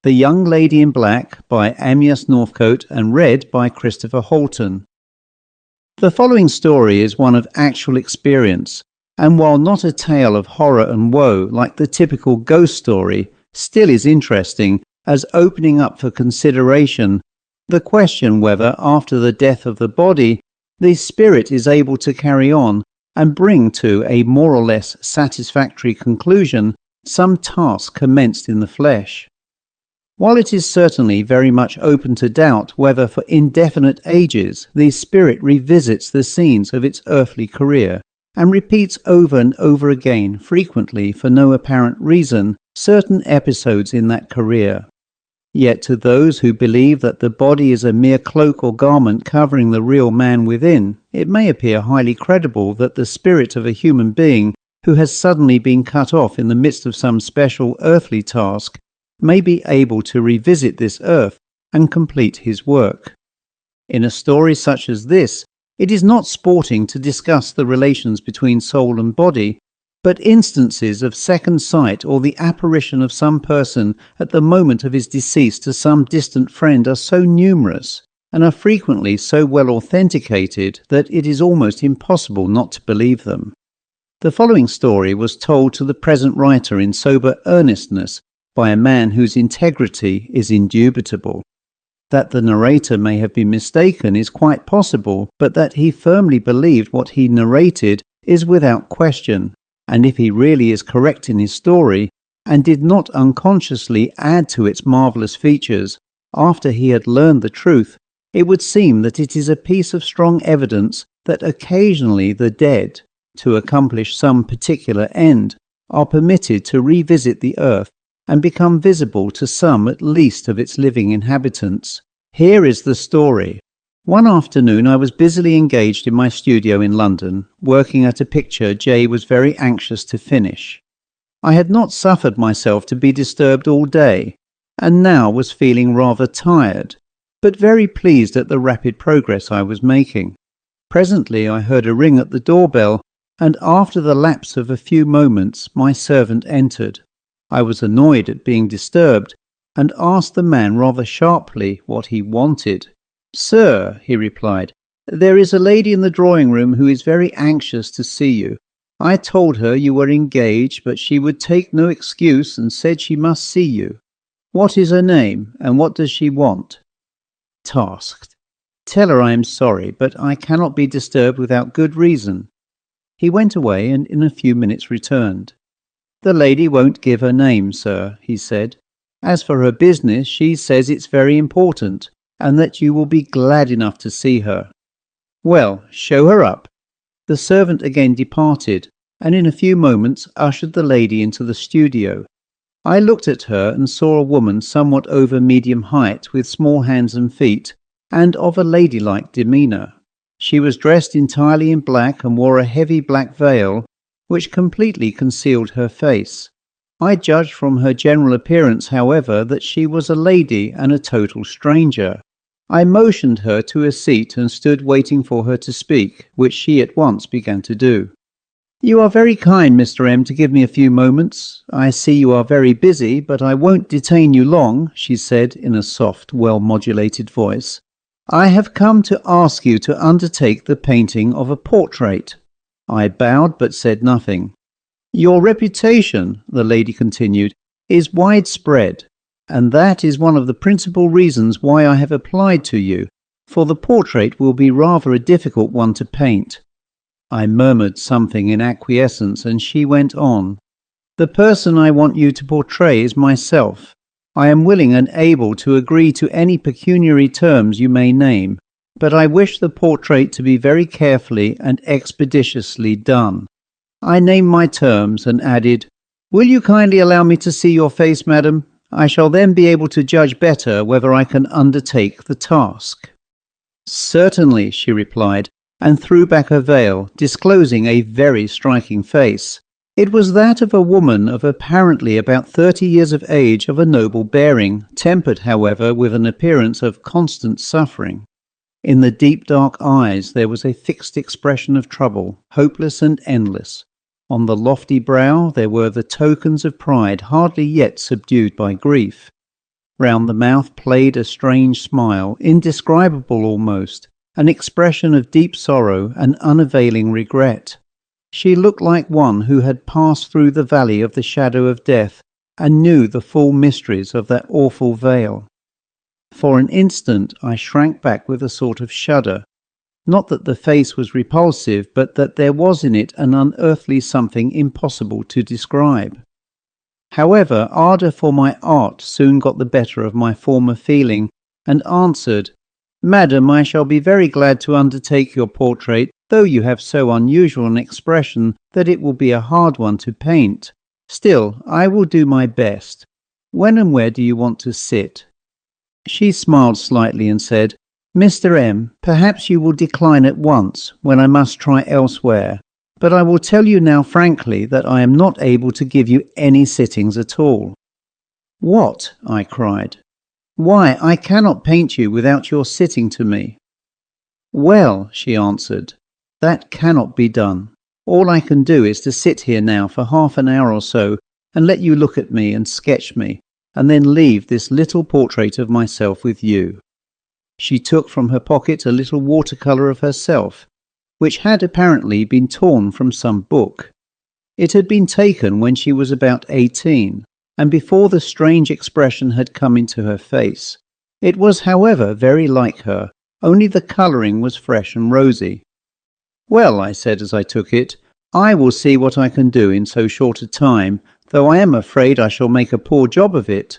The Young Lady in Black by Amyas Northcote and read by Chris Halton. The following story is one of actual experience, and while not a tale of horror and woe like the typical ghost story, still is interesting as opening up for consideration the question whether, after the death of the body, the spirit is able to carry on and bring to a more or less satisfactory conclusion some task commenced in the flesh. While it is certainly very much open to doubt whether for indefinite ages the spirit revisits the scenes of its earthly career and repeats over and over again, frequently for no apparent reason, certain episodes in that career. Yet to those who believe that the body is a mere cloak or garment covering the real man within, it may appear highly credible that the spirit of a human being who has suddenly been cut off in the midst of some special earthly task may be able to revisit this earth and complete his work. In a story such as this, it is not sporting to discuss the relations between soul and body, but instances of second sight or the apparition of some person at the moment of his decease to some distant friend are so numerous and are frequently so well authenticated that it is almost impossible not to believe them. The following story was told to the present writer in sober earnestness by a man whose integrity is indubitable. That the narrator may have been mistaken is quite possible, but that he firmly believed what he narrated is without question, and if he really is correct in his story, and did not unconsciously add to its marvellous features after he had learned the truth, it would seem that it is a piece of strong evidence that occasionally the dead, to accomplish some particular end, are permitted to revisit the earth and become visible to some at least of its living inhabitants. Here is the story. One afternoon I was busily engaged in my studio in London, working at a picture J was very anxious to finish. I had not suffered myself to be disturbed all day, and now was feeling rather tired, but very pleased at the rapid progress I was making. Presently I heard a ring at the doorbell, and after the lapse of a few moments my servant entered. I was annoyed at being disturbed, and asked the man rather sharply what he wanted. "Sir," he replied, "there is a lady in the drawing-room who is very anxious to see you. I told her you were engaged, but she would take no excuse and said she must see you. What is her name, and what does she want?" Tasked. "Tell her I am sorry, but I cannot be disturbed without good reason." He went away and in a few minutes returned. "The lady won't give her name, sir," he said. "As for her business, she says it's very important, and that you will be glad enough to see her." "Well, show her up." The servant again departed, and in a few moments ushered the lady into the studio. I looked at her and saw a woman somewhat over medium height, with small hands and feet, and of a ladylike demeanour. She was dressed entirely in black and wore a heavy black veil, which completely concealed her face. I judged from her general appearance, however, that she was a lady and a total stranger. I motioned her to a seat and stood waiting for her to speak, which she at once began to do. "You are very kind, Mr. M, to give me a few moments. I see you are very busy, but I won't detain you long," she said in a soft, well-modulated voice. "I have come to ask you to undertake the painting of a portrait." I bowed but said nothing. "Your reputation," the lady continued, "is widespread, and that is one of the principal reasons why I have applied to you, for the portrait will be rather a difficult one to paint." I murmured something in acquiescence, and she went on. "The person I want you to portray is myself. I am willing and able to agree to any pecuniary terms you may name, but I wish the portrait to be very carefully and expeditiously done." I named my terms and added, "Will you kindly allow me to see your face, madam? I shall then be able to judge better whether I can undertake the task." "Certainly," she replied, and threw back her veil, disclosing a very striking face. It was that of a woman of apparently about 30 years of age, of a noble bearing, tempered, however, with an appearance of constant suffering. In the deep dark eyes there was a fixed expression of trouble, hopeless and endless. On the lofty brow there were the tokens of pride hardly yet subdued by grief. Round the mouth played a strange smile, indescribable almost, an expression of deep sorrow and unavailing regret. She looked like one who had passed through the valley of the shadow of death and knew the full mysteries of that awful veil. For an instant I shrank back with a sort of shudder. Not that the face was repulsive, but that there was in it an unearthly something impossible to describe. However, ardour for my art soon got the better of my former feeling, and answered, "Madam, I shall be very glad to undertake your portrait, though you have so unusual an expression that it will be a hard one to paint. Still, I will do my best. When and where do you want to sit?" She smiled slightly and said, "Mr. M, perhaps you will decline at once, when I must try elsewhere. But I will tell you now frankly that I am not able to give you any sittings at all." "What?" I cried. "Why, I cannot paint you without your sitting to me." "Well," she answered, "that cannot be done. All I can do is to sit here now for half an hour or so and let you look at me and sketch me, and then leave this little portrait of myself with you." She took from her pocket a little watercolour of herself, which had apparently been torn from some book. It had been taken when she was about 18, and before the strange expression had come into her face. It was, however, very like her, only the colouring was fresh and rosy. "Well," I said as I took it, "I will see what I can do in so short a time, though I am afraid I shall make a poor job of it."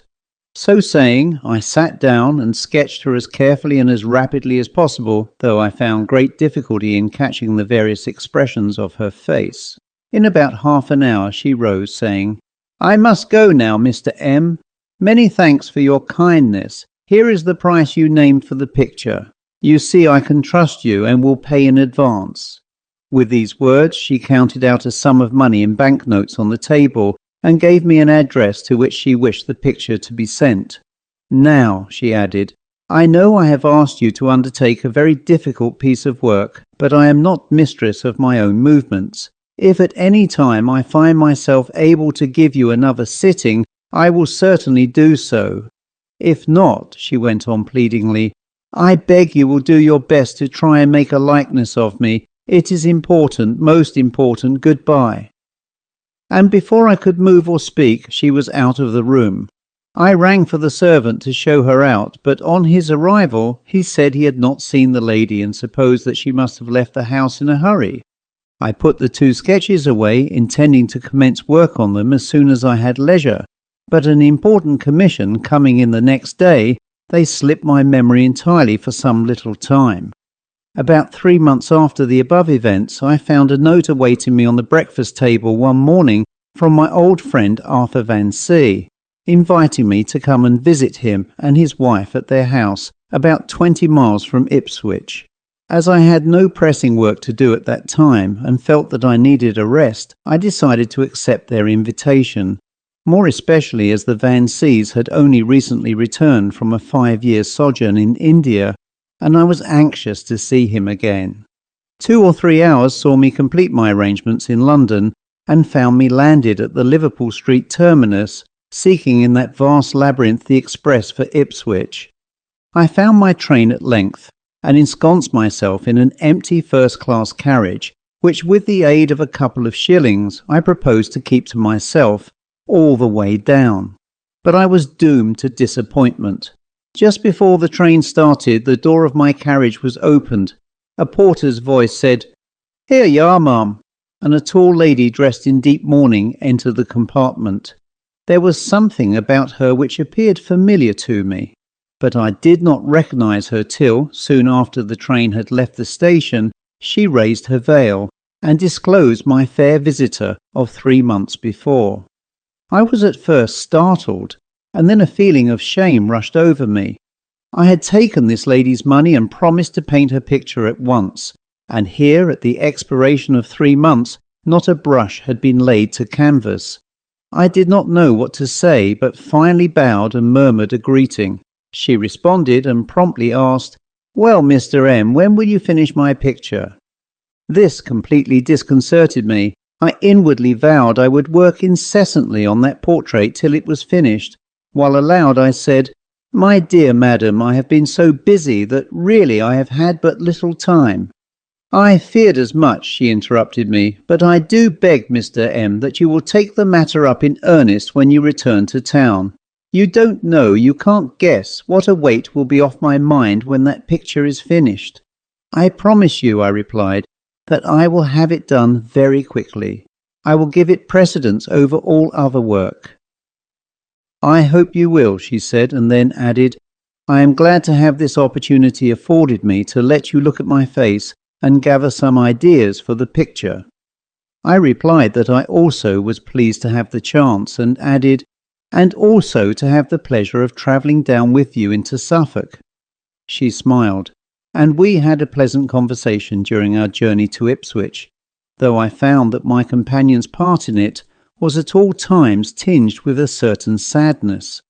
So saying, I sat down and sketched her as carefully and as rapidly as possible, though I found great difficulty in catching the various expressions of her face. In about half an hour she rose, saying, "I must go now, Mr. M. Many thanks for your kindness. Here is the price you named for the picture. You see I can trust you and will pay in advance." With these words she counted out a sum of money in banknotes on the table, and gave me an address to which she wished the picture to be sent. "Now," she added, "I know I have asked you to undertake a very difficult piece of work, but I am not mistress of my own movements. If at any time I find myself able to give you another sitting, I will certainly do so. If not," she went on pleadingly, "I beg you will do your best to try and make a likeness of me. It is important, most important. Goodbye." And before I could move or speak, she was out of the room. I rang for the servant to show her out, but on his arrival he said he had not seen the lady and supposed that she must have left the house in a hurry. I put the two sketches away, intending to commence work on them as soon as I had leisure, but an important commission coming in the next day, they slipped my memory entirely for some little time. About 3 months after the above events, I found a note awaiting me on the breakfast table one morning from my old friend Arthur Van C, inviting me to come and visit him and his wife at their house, about 20 miles from Ipswich. As I had no pressing work to do at that time, and felt that I needed a rest, I decided to accept their invitation, more especially as the Van C's had only recently returned from a 5-year sojourn in India, and I was anxious to see him again. 2 or 3 hours saw me complete my arrangements in London, and found me landed at the Liverpool Street terminus, seeking in that vast labyrinth the express for Ipswich. I found my train at length, and ensconced myself in an empty first-class carriage, which with the aid of a couple of shillings I proposed to keep to myself all the way down. But I was doomed to disappointment. Just before the train started, the door of my carriage was opened. A porter's voice said, "Here you are, ma'am," and a tall lady dressed in deep mourning entered the compartment. There was something about her which appeared familiar to me, but I did not recognize her till, soon after the train had left the station, she raised her veil and disclosed my fair visitor of 3 months before. I was at first startled, and then a feeling of shame rushed over me. I had taken this lady's money and promised to paint her picture at once, and here at the expiration of 3 months not a brush had been laid to canvas. I did not know what to say, but finally bowed and murmured a greeting. She responded and promptly asked, "Well, Mr. M, when will you finish my picture?" This completely disconcerted me. I inwardly vowed I would work incessantly on that portrait till it was finished, while aloud I said, My dear madam, I have been so busy that really I have had but little time. I feared as much, she interrupted me, but I do beg, Mr. M., that you will take the matter up in earnest when you return to town. You don't know, you can't guess, what a weight will be off my mind when that picture is finished. I promise you, I replied, that I will have it done very quickly. I will give it precedence over all other work. I hope you will, she said, and then added, I am glad to have this opportunity afforded me to let you look at my face and gather some ideas for the picture. I replied that I also was pleased to have the chance, and added, and also to have the pleasure of travelling down with you into Suffolk. She smiled, and we had a pleasant conversation during our journey to Ipswich, though I found that my companion's part in it was at all times tinged with a certain sadness.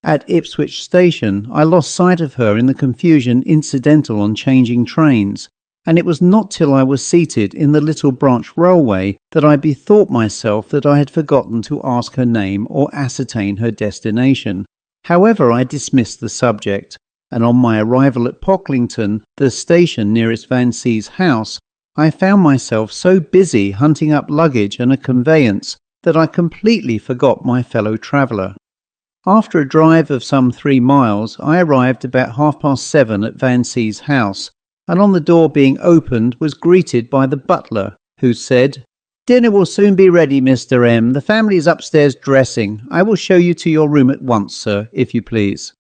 At Ipswich station I lost sight of her in the confusion incidental on changing trains, and it was not till I was seated in the little branch railway that I bethought myself that I had forgotten to ask her name or ascertain her destination. However, I dismissed the subject, and on my arrival at Pocklington, the station nearest Vansee's house, I found myself so busy hunting up luggage and a conveyance that I completely forgot my fellow traveller. After a drive of some 3 miles, I arrived about 7:30 at Vansee's house, and on the door being opened was greeted by the butler, who said, "Dinner will soon be ready, Mr. M. The family is upstairs dressing. I will show you to your room at once, sir, if you please."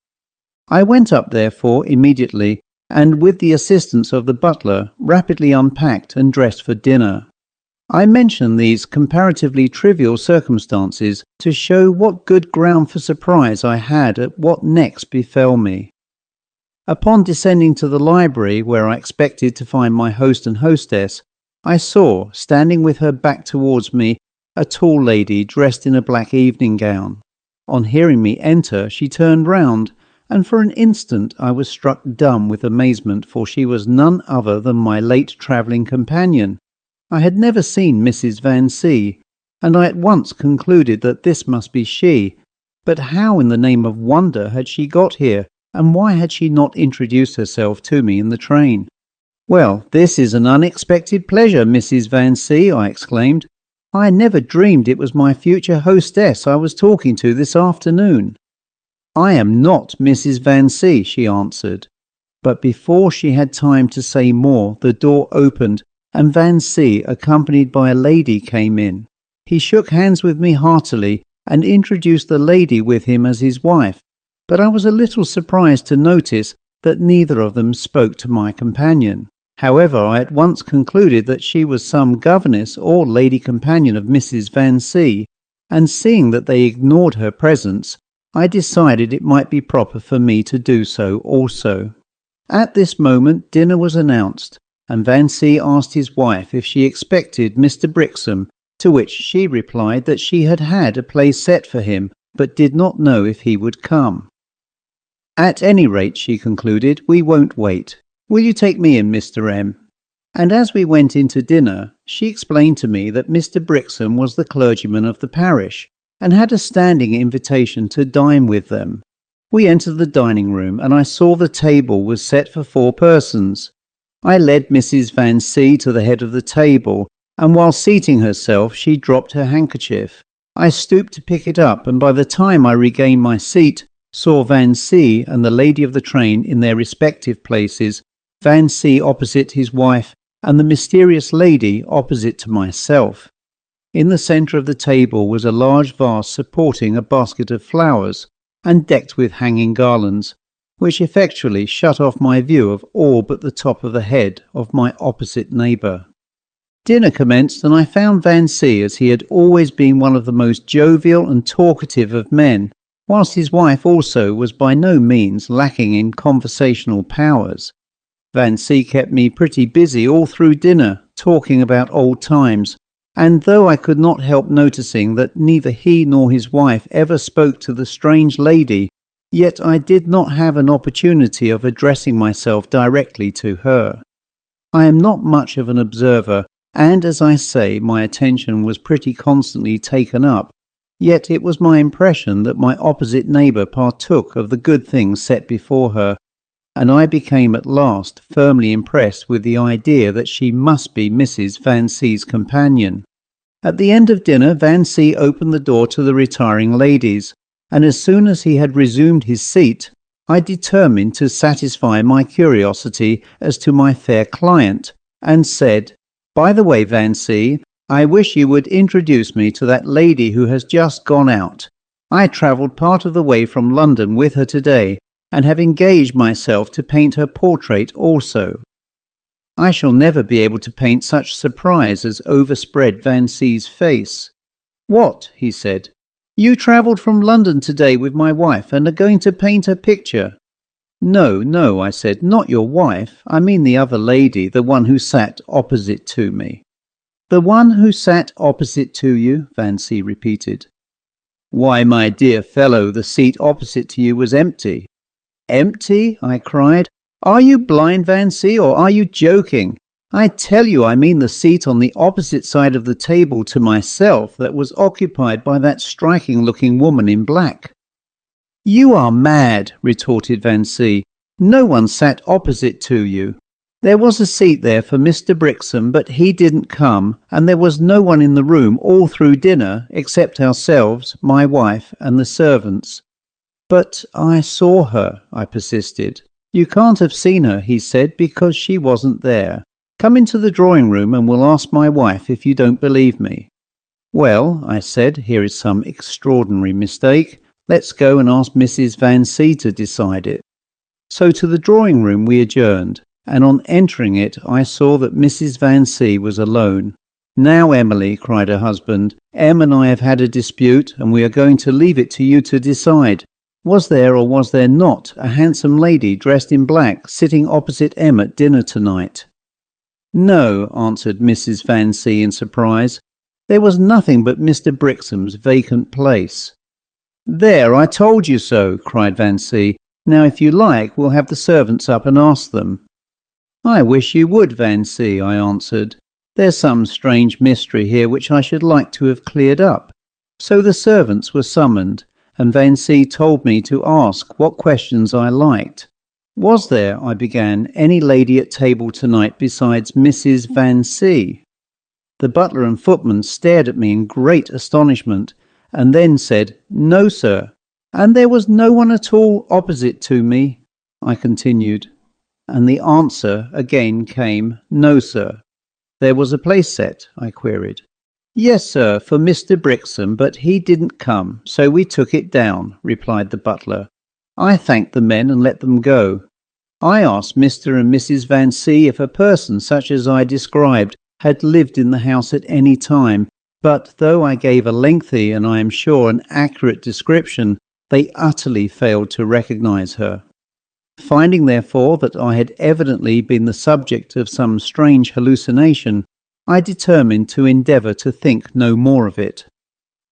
I went up, therefore, immediately, and with the assistance of the butler, rapidly unpacked and dressed for dinner. I mention these comparatively trivial circumstances to show what good ground for surprise I had at what next befell me. Upon descending to the library, where I expected to find my host and hostess, I saw, standing with her back towards me, a tall lady dressed in a black evening gown. On hearing me enter, she turned round, and for an instant I was struck dumb with amazement, for she was none other than my late travelling companion. I had never seen Mrs. Vansea, and I at once concluded that this must be she. But how in the name of wonder had she got here, and why had she not introduced herself to me in the train? "Well, this is an unexpected pleasure, Mrs. Vansea," I exclaimed. "I never dreamed it was my future hostess I was talking to this afternoon." "I am not Mrs. Vansea," she answered. But before she had time to say more, the door opened, and Vansea, accompanied by a lady, came in. He shook hands with me heartily, and introduced the lady with him as his wife, but I was a little surprised to notice that neither of them spoke to my companion. However, I at once concluded that she was some governess or lady companion of Mrs. Vansea, and seeing that they ignored her presence, I decided it might be proper for me to do so also. At this moment dinner was announced, and Vansea asked his wife if she expected Mr. Brixham, to which she replied that she had had a place set for him, but did not know if he would come. "At any rate," she concluded, "we won't wait. Will you take me in, Mr. M?" And as we went into dinner, she explained to me that Mr. Brixham was the clergyman of the parish, and had a standing invitation to dine with them. We entered the dining room, and I saw the table was set for 4 persons. I led Mrs. Vansea to the head of the table, and while seating herself she dropped her handkerchief. I stooped to pick it up, and by the time I regained my seat, saw Vansea and the lady of the train in their respective places, Vansea opposite his wife, and the mysterious lady opposite to myself. In the centre of the table was a large vase supporting a basket of flowers, and decked with hanging garlands, which effectually shut off my view of all but the top of the head of my opposite neighbour. Dinner commenced, and I found Vansea, as he had always been, one of the most jovial and talkative of men, whilst his wife also was by no means lacking in conversational powers. Vansea kept me pretty busy all through dinner, talking about old times, and though I could not help noticing that neither he nor his wife ever spoke to the strange lady, yet I did not have an opportunity of addressing myself directly to her. I am not much of an observer, and as I say, my attention was pretty constantly taken up, Yet it was my impression that my opposite neighbour partook of the good things set before her, and I became at last firmly impressed with the idea that she must be Mrs. Van C.'s companion. At the end of dinner, Van C. opened the door to the retiring ladies, and as soon as he had resumed his seat, I determined to satisfy my curiosity as to my fair client, and said, "By the way, Van C., I wish you would introduce me to that lady who has just gone out. I travelled part of the way from London with her today, and have engaged myself to paint her portrait also." I shall never be able to paint such surprise as overspread Van C.'s face. "What?" he said. "You travelled from London today with my wife and are going to paint her picture?" "No, no," I said, "not your wife. I mean the other lady, the one who sat opposite to me." "The one who sat opposite to you?" Van C. repeated. "Why, my dear fellow, the seat opposite to you was empty." "Empty?" I cried. "Are you blind, Van C., or are you joking? I tell you I mean the seat on the opposite side of the table to myself that was occupied by that striking-looking woman in black." "You are mad," retorted Van C. "No one sat opposite to you. There was a seat there for Mr. Brixham, but he didn't come, and there was no one in the room all through dinner except ourselves, my wife, and the servants." "But I saw her," I persisted. "You can't have seen her," he said, "because she wasn't there. Come into the drawing room and we'll ask my wife if you don't believe me." "Well," I said, "here is some extraordinary mistake. Let's go and ask Mrs. Van C. to decide it." So to the drawing room we adjourned, and on entering it I saw that Mrs. Van C. was alone. "Now, Emily," cried her husband, "Em and I have had a dispute, and we are going to leave it to you to decide. Was there or was there not a handsome lady dressed in black sitting opposite Em at dinner tonight?" "No," answered Mrs. Van C. in surprise. "There was nothing but Mr. Brixham's vacant place." "There, I told you so," cried Van C. "Now, if you like, we'll have the servants up and ask them." "I wish you would, Van C.," I answered. "There's some strange mystery here which I should like to have cleared up." So the servants were summoned, and Van C. told me to ask what questions I liked. "Was there," I began, "any lady at table tonight besides Mrs. Van C.?" The butler and footman stared at me in great astonishment, and then said, "No, sir." "And there was no one at all opposite to me?" I continued. And the answer again came, "No, sir." "There was a place set?" I queried. "Yes, sir, for Mr. Brixham, but he didn't come, so we took it down," replied the butler. I thanked the men and let them go. I asked Mr. and Mrs. Van C. if a person such as I described had lived in the house at any time, but though I gave a lengthy and I am sure an accurate description, they utterly failed to recognize her. Finding, therefore, that I had evidently been the subject of some strange hallucination, I determined to endeavour to think no more of it.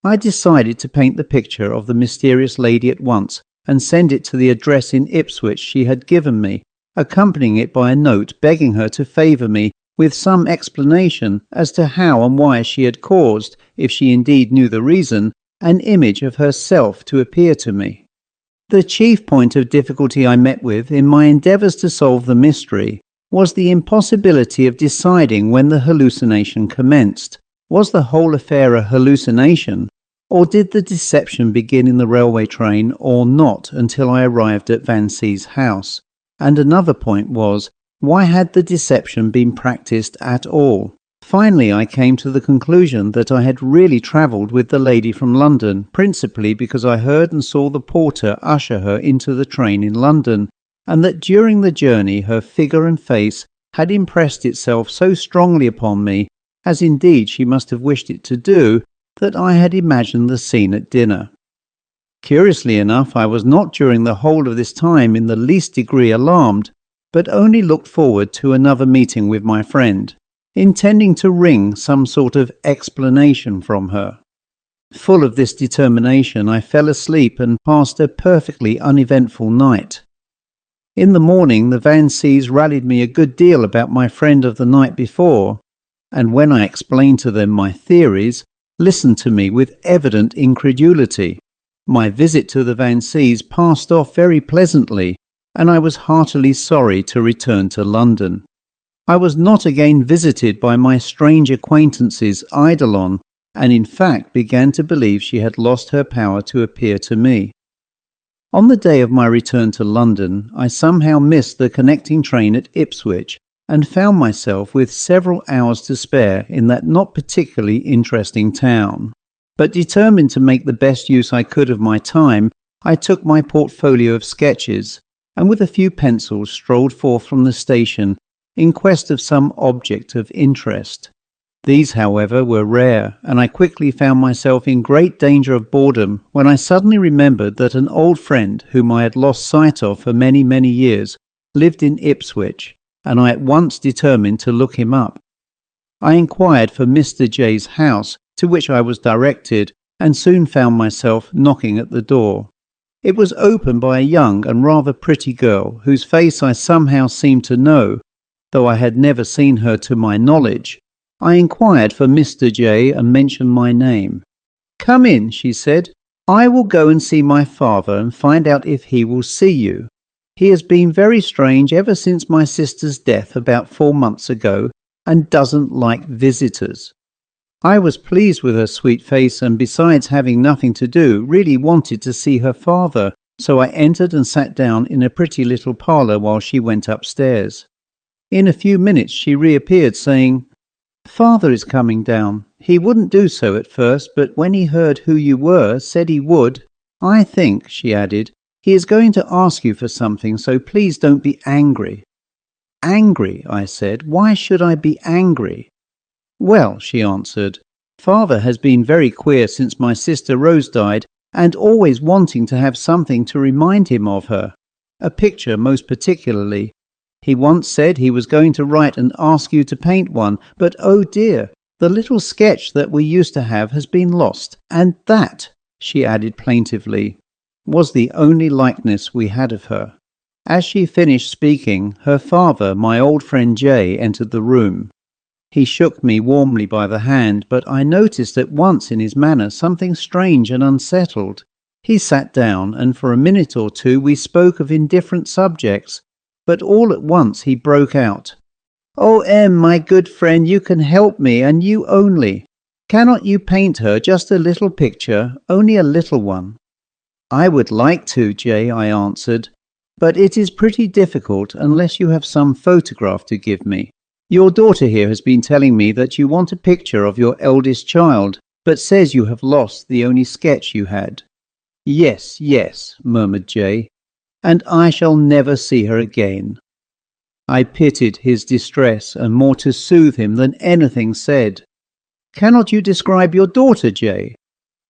I decided to paint the picture of the mysterious lady at once and send it to the address in Ipswich she had given me, accompanying it by a note begging her to favour me with some explanation as to how and why she had caused, if she indeed knew the reason, an image of herself to appear to me. The chief point of difficulty I met with in my endeavours to solve the mystery was the impossibility of deciding when the hallucination commenced. Was the whole affair a hallucination, or did the deception begin in the railway train or not until I arrived at Van C.'s house? And another point was, why had the deception been practised at all? Finally, I came to the conclusion that I had really travelled with the lady from London, principally because I heard and saw the porter usher her into the train in London, and that during the journey her figure and face had impressed itself so strongly upon me, as indeed she must have wished it to do, that I had imagined the scene at dinner. Curiously enough, I was not during the whole of this time in the least degree alarmed, but only looked forward to another meeting with my friend, intending to wring some sort of explanation from her. Full of this determination, I fell asleep and passed a perfectly uneventful night. In the morning, the Van C.'s rallied me a good deal about my friend of the night before, and when I explained to them my theories, listened to me with evident incredulity. My visit to the Vanseas passed off very pleasantly, and I was heartily sorry to return to London. I was not again visited by my strange acquaintance's eidolon, and in fact began to believe she had lost her power to appear to me. On the day of my return to London, I somehow missed the connecting train at Ipswich, and found myself with several hours to spare in that not particularly interesting town. But determined to make the best use I could of my time, I took my portfolio of sketches, and with a few pencils strolled forth from the station in quest of some object of interest. These, however, were rare, and I quickly found myself in great danger of boredom when I suddenly remembered that an old friend whom I had lost sight of for many, many years lived in Ipswich, and I at once determined to look him up. I inquired for Mr. J's house, to which I was directed, and soon found myself knocking at the door. It was opened by a young and rather pretty girl, whose face I somehow seemed to know, though I had never seen her to my knowledge. I inquired for Mr. J and mentioned my name. "Come in," she said. "I will go and see my father and find out if he will see you. He has been very strange ever since my sister's death about 4 months ago, and doesn't like visitors." I was pleased with her sweet face, and besides having nothing to do, really wanted to see her father, so I entered and sat down in a pretty little parlour while she went upstairs. In a few minutes she reappeared, saying, "Father is coming down. He wouldn't do so at first, but when he heard who you were, said he would. I think," she added, "he is going to ask you for something, so please don't be angry." "Angry?" I said. "Why should I be angry?" "Well," she answered, "Father has been very queer since my sister Rose died, and always wanting to have something to remind him of her. A picture most particularly. He once said he was going to write and ask you to paint one, but oh dear, the little sketch that we used to have has been lost, and that," she added plaintively, "was the only likeness we had of her." As she finished speaking, her father, my old friend J, entered the room. He shook me warmly by the hand, but I noticed at once in his manner something strange and unsettled. He sat down, and for a minute or two we spoke of indifferent subjects, but all at once he broke out, "Oh, Em, my good friend, you can help me, and you only. Cannot you paint her just a little picture, only a little one?" "I would like to, J," I answered, "but it is pretty difficult unless you have some photograph to give me. Your daughter here has been telling me that you want a picture of your eldest child, but says you have lost the only sketch you had." "Yes, yes," murmured J, "and I shall never see her again." I pitied his distress, and more to soothe him than anything said, "Cannot you describe your daughter, J?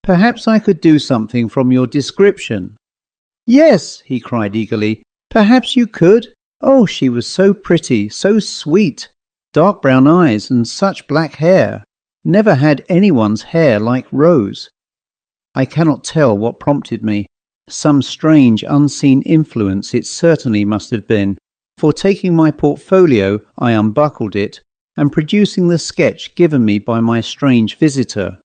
Perhaps I could do something from your description." "Yes," he cried eagerly, "perhaps you could. Oh, she was so pretty, so sweet. Dark brown eyes and such black hair. Never had anyone's hair like Rose." I cannot tell what prompted me. Some strange unseen influence it certainly must have been, for taking my portfolio I unbuckled it, and producing the sketch given me by my strange visitor.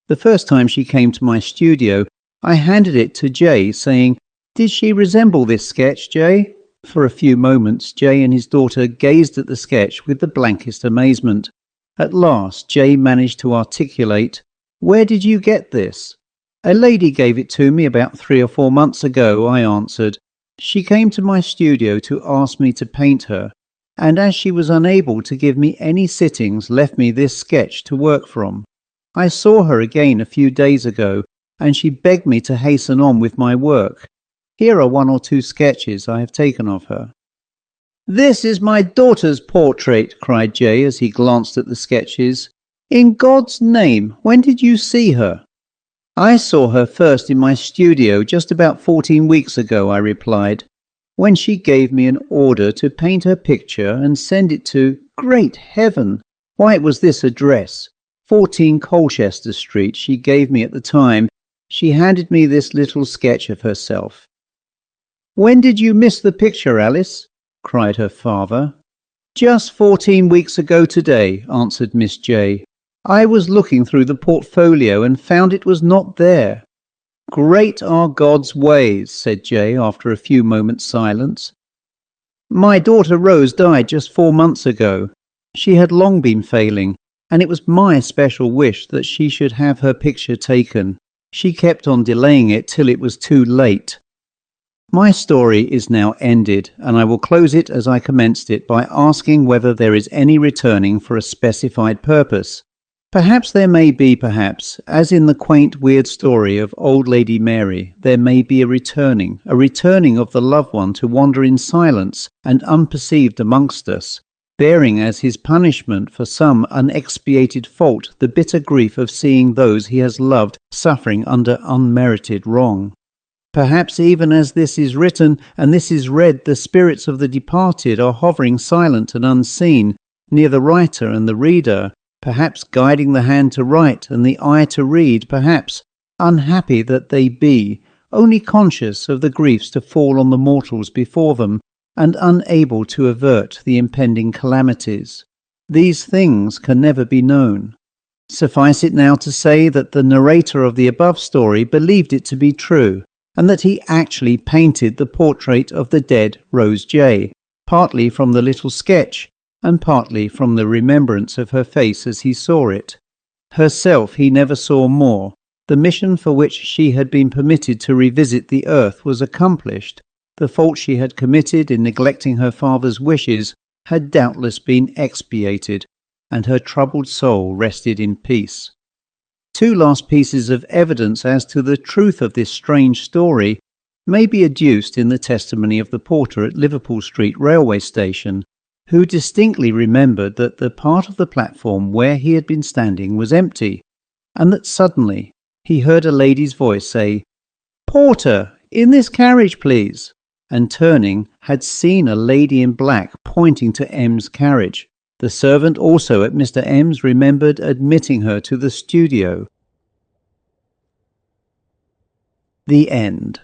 The first time she came to my studio, I handed it to J, saying, "Did she resemble this sketch, J?" For a few moments J and his daughter gazed at the sketch with the blankest amazement. At last J managed to articulate, "Where did you get this?" "A lady gave it to me about 3 or 4 months ago," I answered. "She came to my studio to ask me to paint her, and as she was unable to give me any sittings, left me this sketch to work from. I saw her again a few days ago, and she begged me to hasten on with my work. Here are 1 or 2 sketches I have taken of her." "This is my daughter's portrait," cried J as he glanced at the sketches. "In God's name, when did you see her?" "I saw her first in my studio just about 14 weeks ago," I replied, "when she gave me an order to paint her picture and send it to, great heaven! Why, it was this address, 14 Colchester Street, she gave me at the time. She handed me this little sketch of herself." "When did you miss the picture, Alice?" cried her father. "Just 14 weeks ago today," answered Miss J. I was looking through the portfolio and found it was not there." "Great are God's ways," said Jay after a few moments' silence. "My daughter Rose died just 4 months ago. She had long been failing, and it was my special wish that she should have her picture taken. She kept on delaying it till it was too late." My story is now ended, and I will close it as I commenced it by asking whether there is any returning for a specified purpose. Perhaps there may be, perhaps, as in the quaint weird story of Old Lady Mary, there may be a returning of the loved one to wander in silence and unperceived amongst us, bearing as his punishment for some unexpiated fault the bitter grief of seeing those he has loved suffering under unmerited wrong. Perhaps even as this is written and this is read, the spirits of the departed are hovering silent and unseen near the writer and the reader, perhaps guiding the hand to write and the eye to read, perhaps, unhappy that they be, only conscious of the griefs to fall on the mortals before them, and unable to avert the impending calamities. These things can never be known. Suffice it now to say that the narrator of the above story believed it to be true, and that he actually painted the portrait of the dead Rose J, partly from the little sketch, and partly from the remembrance of her face as he saw it. Herself he never saw more. The mission for which she had been permitted to revisit the earth was accomplished. The fault she had committed in neglecting her father's wishes had doubtless been expiated, and her troubled soul rested in peace. 2 last pieces of evidence as to the truth of this strange story may be adduced in the testimony of the porter at Liverpool Street railway station, who distinctly remembered that the part of the platform where he had been standing was empty, and that suddenly he heard a lady's voice say, "Porter, in this carriage, please," and turning, had seen a lady in black pointing to M's carriage. The servant also at Mr. M's remembered admitting her to the studio. The end.